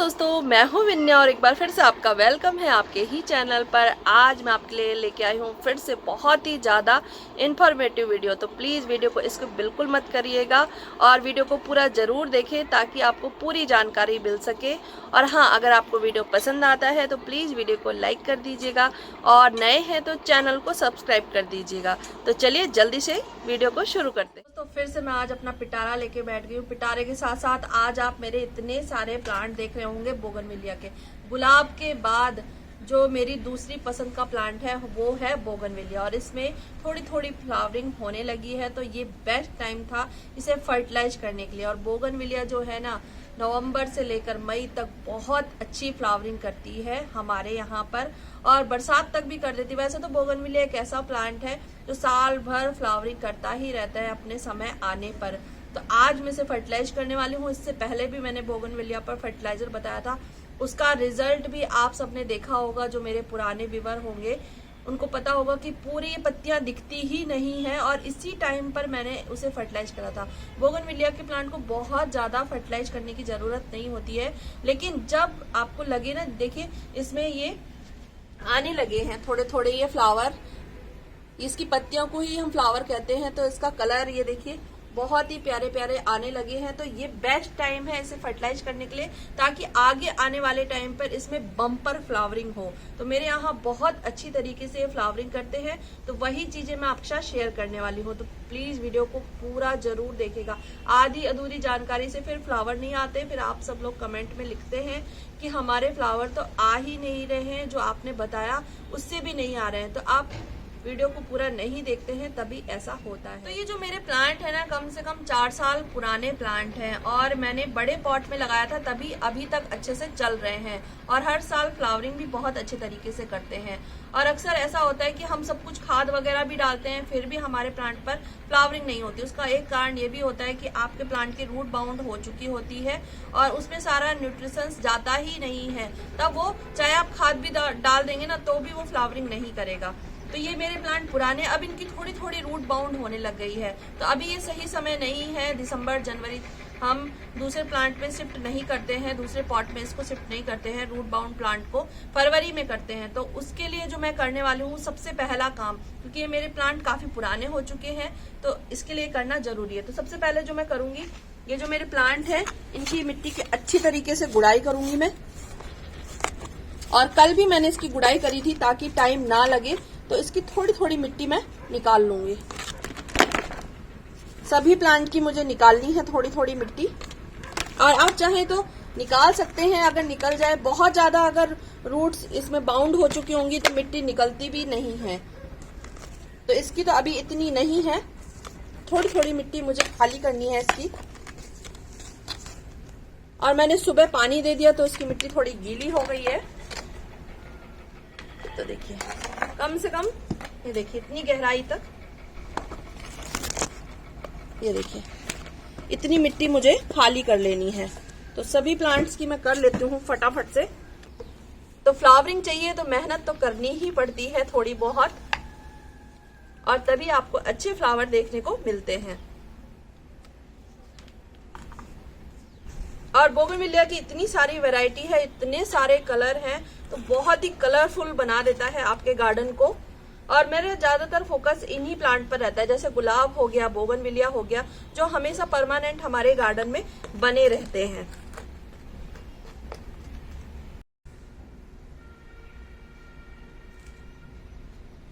दोस्तों, मैं हूं विन्या और एक बार फिर से आपका वेलकम है आपके ही चैनल पर। आज मैं आपके लिए लेके आई हूं फिर से बहुत ही ज़्यादा इन्फॉर्मेटिव वीडियो। तो प्लीज़ वीडियो को इसको बिल्कुल मत करिएगा और वीडियो को पूरा ज़रूर देखें ताकि आपको पूरी जानकारी मिल सके। और हाँ, अगर आपको वीडियो पसंद आता है तो प्लीज़ वीडियो को लाइक कर दीजिएगा और नए हैं तो चैनल को सब्सक्राइब कर दीजिएगा। तो चलिए जल्दी से वीडियो को शुरू करते हैं। तो फिर से मैं आज अपना पिटारा लेके बैठ गई हूँ। पिटारे के साथ साथ आज आप मेरे इतने सारे प्लांट देख रहे होंगे बोगनविलिया के। गुलाब के बाद जो मेरी दूसरी पसंद का प्लांट है वो है बोगनविलिया, और इसमें थोड़ी थोड़ी फ्लावरिंग होने लगी है। तो ये बेस्ट टाइम था इसे फर्टिलाइज करने के लिए। और बोगनविलिया जो है ना, नवंबर से लेकर मई तक बहुत अच्छी फ्लावरिंग करती है हमारे यहाँ पर, और बरसात तक भी कर देती है। वैसे तो बोगनविलिया एक ऐसा प्लांट है जो साल भर फ्लावरिंग करता ही रहता है अपने समय आने पर। तो आज मैं इसे फर्टिलाइज करने वाली हूँ। इससे पहले भी मैंने बोगनविलिया पर फर्टिलाइजर बताया था, उसका रिजल्ट भी आप सबने देखा होगा। जो मेरे पुराने व्यूअर होंगे उनको पता होगा कि पूरी पत्तियां दिखती ही नहीं है, और इसी टाइम पर मैंने उसे फर्टिलाइज करा था। बोगनविलिया के प्लांट को बहुत ज्यादा फर्टिलाइज करने की जरूरत नहीं होती है, लेकिन जब आपको लगे ना, देखिए इसमें ये आने लगे हैं थोड़े थोड़े ये फ्लावर, इसकी पत्तियों को ही हम फ्लावर कहते हैं। तो इसका कलर ये देखिए बहुत ही प्यारे प्यारे आने लगे हैं। तो ये बेस्ट टाइम है इसे फर्टिलाइज करने के लिए, ताकि आगे आने वाले टाइम पर इसमें बम्पर फ्लावरिंग हो। तो मेरे यहाँ बहुत अच्छी तरीके से फ्लावरिंग करते हैं, तो वही चीजें मैं आपके साथ शेयर करने वाली हूँ। तो प्लीज वीडियो को पूरा जरूर देखेगा। आधी अधूरी जानकारी से फिर फ्लावर नहीं आते, फिर आप सब लोग कमेंट में लिखते हैं कि हमारे फ्लावर तो आ ही नहीं रहे हैं, जो आपने बताया उससे भी नहीं आ रहे हैं। तो आप वीडियो को पूरा नहीं देखते हैं तभी ऐसा होता है। तो ये जो मेरे प्लांट है ना, कम से कम 4 साल पुराने प्लांट हैं, और मैंने बड़े पॉट में लगाया था तभी अभी तक अच्छे से चल रहे हैं, और हर साल फ्लावरिंग भी बहुत अच्छे तरीके से करते हैं। और अक्सर ऐसा होता है कि हम सब कुछ खाद वगैरह भी डालते हैं, फिर भी हमारे प्लांट पर फ्लावरिंग नहीं होती। उसका एक कारण ये भी होता है कि आपके प्लांट की रूट बाउंड हो चुकी होती है और उसमें सारा न्यूट्रिशंस जाता ही नहीं है। तब वो चाहे आप खाद भी डाल देंगे ना तो भी वो फ्लावरिंग नहीं करेगा। तो ये मेरे प्लांट पुराने, अब इनकी थोड़ी थोड़ी रूट बाउंड होने लग गई है। तो अभी ये सही समय नहीं है। दिसंबर जनवरी हम दूसरे प्लांट में शिफ्ट नहीं करते हैं, दूसरे पॉट में इसको शिफ्ट नहीं करते हैं। रूट बाउंड प्लांट को फरवरी में करते हैं। तो उसके लिए जो मैं करने वाली हूँ सबसे पहला काम, क्योंकि ये मेरे प्लांट काफी पुराने हो चुके हैं तो इसके लिए करना जरूरी है। तो सबसे पहले जो मैं करूंगी, ये जो मेरे प्लांट है इनकी मिट्टी की अच्छी तरीके से गुड़ाई करूंगी मैं। और कल भी मैंने इसकी गुड़ाई करी थी ताकि टाइम ना लगे। तो इसकी थोड़ी थोड़ी मिट्टी मैं निकाल लूंगी। सभी प्लांट की मुझे निकालनी है थोड़ी थोड़ी मिट्टी, और आप चाहें तो निकाल सकते हैं अगर निकल जाए। बहुत ज्यादा अगर रूट्स इसमें बाउंड हो चुकी होंगी तो मिट्टी निकलती भी नहीं है। तो इसकी तो अभी इतनी नहीं है, थोड़ी थोड़ी मिट्टी मुझे खाली करनी है इसकी। और मैंने सुबह पानी दे दिया तो इसकी मिट्टी थोड़ी गीली हो गई है। तो देखिए कम से कम ये देखिए इतनी गहराई तक, ये देखिए इतनी मिट्टी मुझे खाली कर लेनी है। तो सभी प्लांट्स की मैं कर लेती हूँ फटाफट से। तो फ्लावरिंग चाहिए तो मेहनत तो करनी ही पड़ती है थोड़ी बहुत, और तभी आपको अच्छे फ्लावर देखने को मिलते हैं। और बोगनविलिया की इतनी सारी वैरायटी है, इतने सारे कलर हैं, तो बहुत ही कलरफुल बना देता है आपके गार्डन को। और मेरे ज्यादातर फोकस इन्हीं प्लांट पर रहता है, जैसे गुलाब हो गया, बोगनविलिया हो गया, जो हमेशा परमानेंट हमारे गार्डन में बने रहते हैं।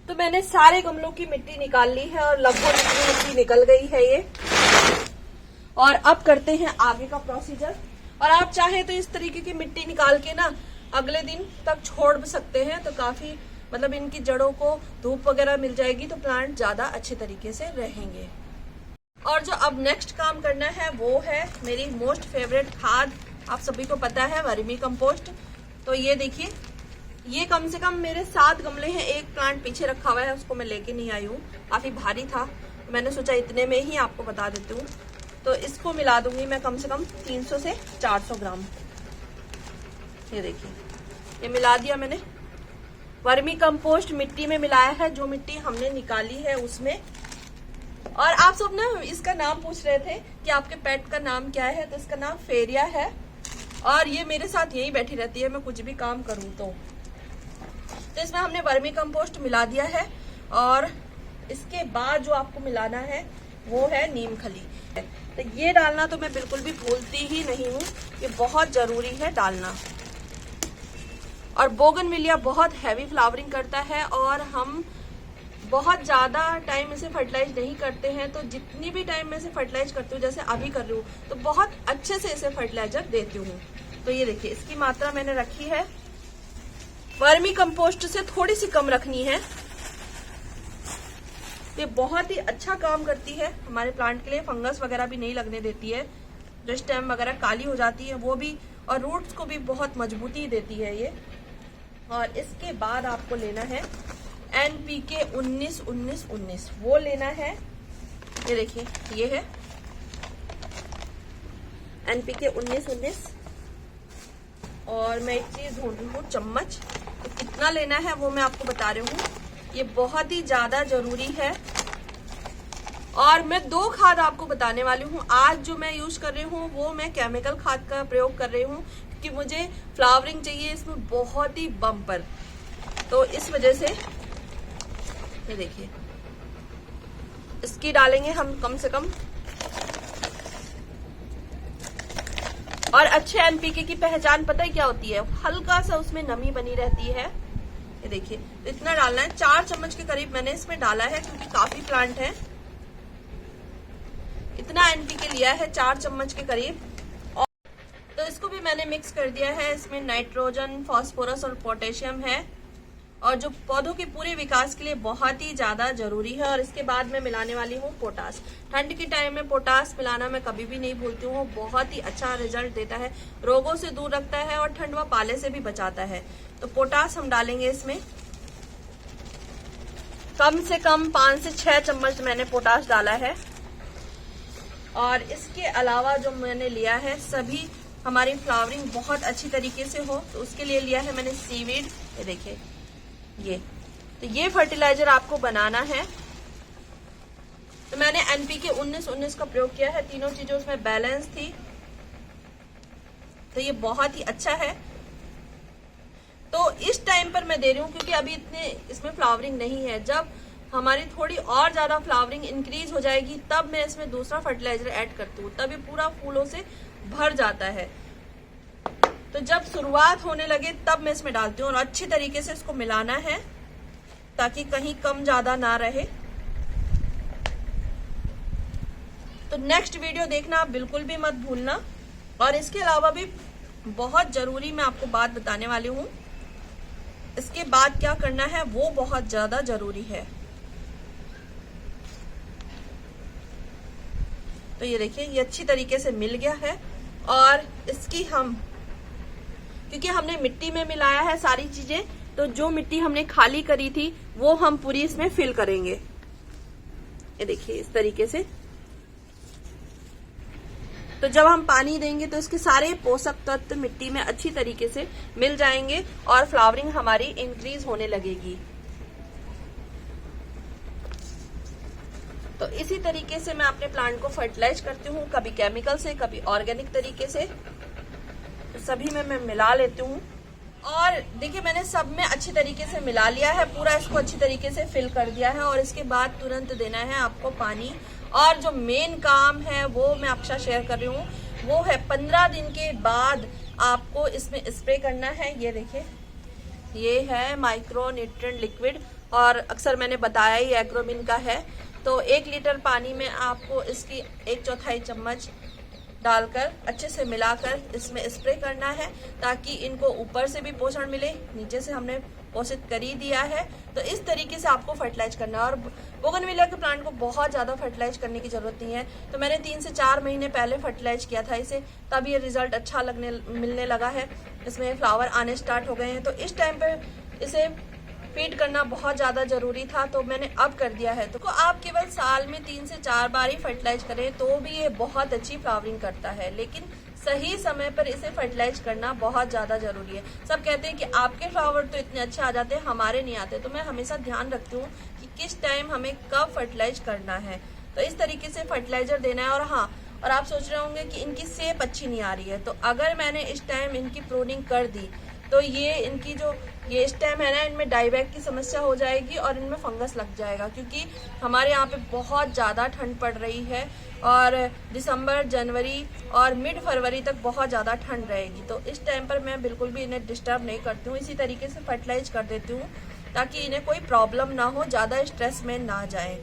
तो मैंने सारे गमलों की मिट्टी निकाल ली है और लगभग इतनी मिट्टी निकल गई है ये। और अब करते हैं आगे का प्रोसीजर। और आप चाहें तो इस तरीके की मिट्टी निकाल के ना अगले दिन तक छोड़ सकते हैं, तो काफी मतलब इनकी जड़ों को धूप वगैरह मिल जाएगी तो प्लांट ज्यादा अच्छे तरीके से रहेंगे। और जो अब नेक्स्ट काम करना है वो है मेरी मोस्ट फेवरेट खाद, आप सभी को पता है, वर्मी कंपोस्ट। तो ये देखिए, ये कम से कम मेरे 7 गमले हैं। एक प्लांट पीछे रखा हुआ है, उसको मैं लेके नहीं आई हूँ, काफी भारी था, तो मैंने सोचा इतने में ही आपको बता देती हूँ। तो इसको मिला दूंगी मैं कम से कम 300 से 400 ग्राम। ये देखिए ये मिला दिया मैंने। वर्मी कंपोस्ट मिट्टी में मिलाया है, जो मिट्टी हमने निकाली है उसमें। और आप सब ना इसका नाम पूछ रहे थे कि आपके पेट का नाम क्या है, तो इसका नाम फेरिया है। और ये मेरे साथ यही बैठी रहती है, मैं कुछ भी काम करूँ तो इसमें हमने वर्मी कंपोस्ट मिला दिया है। और इसके बाद जो आपको मिलाना है वो है नीम खली। तो ये डालना तो मैं बिल्कुल भी भूलती ही नहीं हूँ, ये बहुत जरूरी है डालना। और बोगनविलिया बहुत हैवी फ्लावरिंग करता है और हम बहुत ज़्यादा टाइम इसे फर्टिलाइज नहीं करते हैं, तो जितनी भी टाइम मैं इसे फर्टिलाइज करती हूँ, जैसे अभी कर रही हूँ, तो बहुत अच्छे से इसे फर्टिलाइजर देती हूँ। तो ये देखिए इसकी मात्रा मैंने रखी है, वर्मी कंपोस्ट से थोड़ी सी कम रखनी है। ये बहुत ही अच्छा काम करती है हमारे प्लांट के लिए, फंगस वगैरह भी नहीं लगने देती है, जो स्टेम वगैरह काली हो जाती है वो भी, और रूट्स को भी बहुत मजबूती देती है ये। और इसके बाद आपको लेना है NPK 19-19-19, वो लेना है। ये देखिए ये है NPK 19-19। और मैं एक चीज ढूंढ रही हूँ, चम्मच, तो कितना लेना है वो मैं आपको बता रही हूँ, ये बहुत ही ज्यादा जरूरी है। और मैं 2 खाद आपको बताने वाली हूँ। आज जो मैं यूज कर रही हूँ वो मैं केमिकल खाद का प्रयोग कर रही हूँ, क्योंकि मुझे फ्लावरिंग चाहिए इसमें बहुत ही बम्पर, तो इस वजह से ये देखिए इसकी डालेंगे हम कम से कम। और अच्छे NPK की पहचान पता है क्या होती है, हल्का सा उसमें नमी बनी रहती है। ये देखिए तो इतना डालना है, 4 चम्मच के करीब मैंने इसमें डाला है, क्योंकि काफी प्लांट है। इतना NPK लिया है 4 चम्मच के करीब। और तो इसको भी मैंने मिक्स कर दिया है। इसमें नाइट्रोजन, फास्फोरस और पोटेशियम है, और जो पौधों के पूरे विकास के लिए बहुत ही ज्यादा जरूरी है। और इसके बाद मैं मिलाने वाली हूँ पोटास। ठंड के टाइम में पोटास मिलाना मैं कभी भी नहीं भूलती हूँ, बहुत ही अच्छा रिजल्ट देता है, रोगों से दूर रखता है और ठंड व पाले से भी बचाता है। तो पोटास हम डालेंगे इसमें, कम से कम 5 से 6 चम्मच मैंने पोटास डाला है। और इसके अलावा जो मैंने लिया है, सभी हमारी फ्लावरिंग बहुत अच्छी तरीके से हो, तो उसके लिए लिया है मैंने सीवीड। ये देखिए ये फर्टिलाइजर आपको बनाना है। तो मैंने NPK 19-19 का प्रयोग किया है, तीनों चीजें उसमें बैलेंस थी, तो ये बहुत ही अच्छा है। तो इस टाइम पर मैं दे रही हूँ क्योंकि अभी इतने इसमें फ्लावरिंग नहीं है। जब हमारी थोड़ी और ज्यादा फ्लावरिंग इंक्रीज हो जाएगी तब मैं इसमें दूसरा फर्टिलाइजर ऐड करती हूँ, तभी पूरा फूलों से भर जाता है। तो जब शुरुआत होने लगे तब मैं इसमें डालती हूँ, और अच्छी तरीके से इसको मिलाना है ताकि कहीं कम ज्यादा ना रहे। तो नेक्स्ट वीडियो देखना आप बिल्कुल भी मत भूलना। और इसके अलावा भी बहुत जरूरी मैं आपको बात बताने वाली हूँ, इसके बाद क्या करना है वो बहुत ज्यादा जरूरी है। तो ये देखिए ये अच्छी तरीके से मिल गया है। और इसकी हम, क्योंकि हमने मिट्टी में मिलाया है सारी चीजें, तो जो मिट्टी हमने खाली करी थी वो हम पूरी इसमें फिल करेंगे। ये देखिए इस तरीके से। तो जब हम पानी देंगे तो इसके सारे पोषक तत्व मिट्टी में अच्छी तरीके से मिल जाएंगे और फ्लावरिंग हमारी इंक्रीज होने लगेगी। तो इसी तरीके से मैं अपने प्लांट को फर्टिलाइज करती हूँ, कभी केमिकल से, कभी ऑर्गेनिक तरीके से। तो सभी में मैं मिला लेती हूँ। और देखिए मैंने सब में अच्छी तरीके से मिला लिया है, पूरा इसको अच्छी तरीके से फिल कर दिया है। और इसके बाद तुरंत देना है आपको पानी। और जो मेन काम है वो मैं आपके साथ शेयर कर रही हूँ, वो है 15 दिन के बाद आपको इसमें स्प्रे करना है। ये देखिए ये है माइक्रो न्यूट्रिएंट लिक्विड, और अक्सर मैंने बताया ही एग्रोमिन का है। तो 1 लीटर पानी में आपको इसकी 1/4 चम्मच डालकर अच्छे से मिलाकर इसमें स्प्रे करना है, ताकि इनको ऊपर से भी पोषण मिले, नीचे से हमने पोषित कर ही दिया है। तो इस तरीके से आपको फर्टिलाइज करना है। और बोगनविलिया के प्लांट को बहुत ज़्यादा फर्टिलाइज करने की जरूरत नहीं है। तो मैंने 3 से 4 महीने पहले फर्टिलाइज किया था इसे, तब ये रिजल्ट अच्छा मिलने लगा है, इसमें फ्लावर आने स्टार्ट हो गए हैं। तो इस टाइम पे इसे फीड करना बहुत ज़्यादा जरूरी था, तो मैंने अब कर दिया है। तो आप केवल साल में 3 से 4 बार ही फर्टिलाइज करें तो भी ये बहुत अच्छी फ्लावरिंग करता है, लेकिन सही समय पर इसे फर्टिलाइज करना बहुत ज़्यादा जरूरी है। सब कहते हैं कि आपके फ्लावर तो इतने अच्छे आ जाते हैं, हमारे नहीं आते। तो मैं हमेशा ध्यान रखती हूँ कि किस टाइम हमें कब फर्टिलाइज करना है। तो इस तरीके से फर्टिलाइजर देना है। और हाँ, और आप सोच रहे होंगे कि इनकी शेप अच्छी नहीं आ रही है। तो अगर मैंने इस टाइम इनकी प्रूनिंग कर दी तो ये इनकी जो ये स्टेम है ना, इनमें डाईबैक की समस्या हो जाएगी और इनमें फंगस लग जाएगा, क्योंकि हमारे यहाँ पे बहुत ज़्यादा ठंड पड़ रही है और दिसंबर, जनवरी और मिड फरवरी तक बहुत ज़्यादा ठंड रहेगी। तो इस टाइम पर मैं बिल्कुल भी इन्हें डिस्टर्ब नहीं करती हूँ, इसी तरीके से फर्टिलाइज कर देती हूँ ताकि इन्हें कोई प्रॉब्लम ना हो, ज़्यादा स्ट्रेस में ना जाए।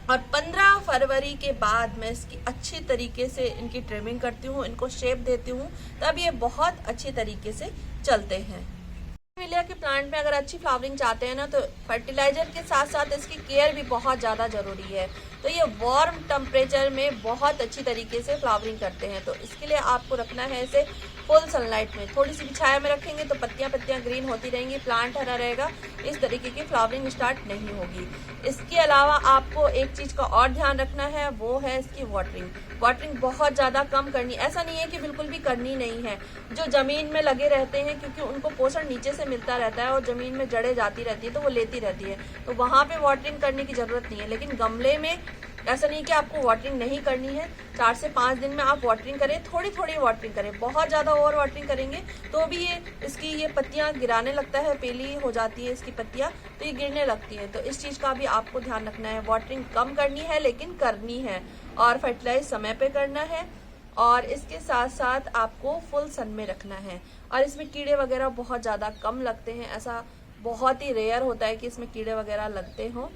और 15 फरवरी के बाद मैं इसकी अच्छी तरीके से इनकी ट्रिमिंग करती हूँ, इनको शेप देती हूँ, तब ये बहुत अच्छी तरीके से चलते हैं। बोगनविलिया के प्लांट में अगर अच्छी फ्लावरिंग चाहते हैं ना, तो फर्टिलाइजर के साथ साथ इसकी केयर भी बहुत ज़्यादा ज़रूरी है। तो ये वार्म टेम्परेचर में बहुत अच्छी तरीके से फ्लावरिंग करते हैं। तो इसके लिए आपको रखना है इसे फुल सनलाइट में, थोड़ी सी भी छाया में रखेंगे तो पत्तियां ग्रीन होती रहेंगी, प्लांट हरा रहेगा, इस तरीके की फ्लावरिंग स्टार्ट नहीं होगी। इसके अलावा आपको एक चीज़ का और ध्यान रखना है, वो है इसकी वाटरिंग बहुत ज़्यादा कम करनी। ऐसा नहीं है कि बिल्कुल भी करनी नहीं है, जो ज़मीन में लगे रहते हैं क्योंकि उनको पोषण नीचे से मिलता रहता है और ज़मीन में जड़ें जाती रहती है तो वो लेती रहती है, तो वहाँ पे वाटरिंग करने की ज़रूरत नहीं है। लेकिन गमले में ऐसा नहीं कि आपको वाटरिंग नहीं करनी है, 4 से 5 दिन में आप वाटरिंग करें, थोड़ी थोड़ी वाटरिंग करें। बहुत ज़्यादा ओवर वाटरिंग करेंगे तो भी ये पत्तियाँ गिराने लगता है, पीली हो जाती है इसकी पत्तियाँ, तो ये गिरने लगती है। तो इस चीज़ का भी आपको ध्यान रखना है, वाटरिंग कम करनी है लेकिन करनी है, और फर्टिलाइज समय पे करना है, और इसके साथ साथ आपको फुल सन में रखना है। और इसमें कीड़े वगैरह बहुत ज़्यादा कम लगते हैं, ऐसा बहुत ही रेयर होता है कि इसमें कीड़े वगैरह लगते हों।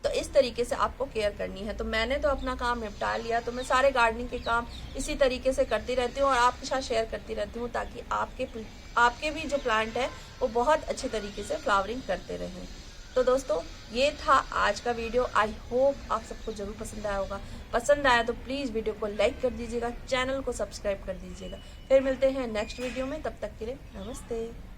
तो इस तरीके से आपको केयर करनी है। तो मैंने तो अपना काम निपटा लिया, तो मैं सारे गार्डनिंग के काम इसी तरीके से करती रहती हूँ और आपके साथ शेयर करती रहती हूँ, ताकि आपके भी जो प्लांट है वो बहुत अच्छे तरीके से फ्लावरिंग करते रहें। तो दोस्तों, ये था आज का वीडियो। आई होप आप सबको जरूर पसंद आया होगा। पसंद आया तो प्लीज़ वीडियो को लाइक कर दीजिएगा, चैनल को सब्सक्राइब कर दीजिएगा। फिर मिलते हैं नेक्स्ट वीडियो में, तब तक के लिए नमस्ते।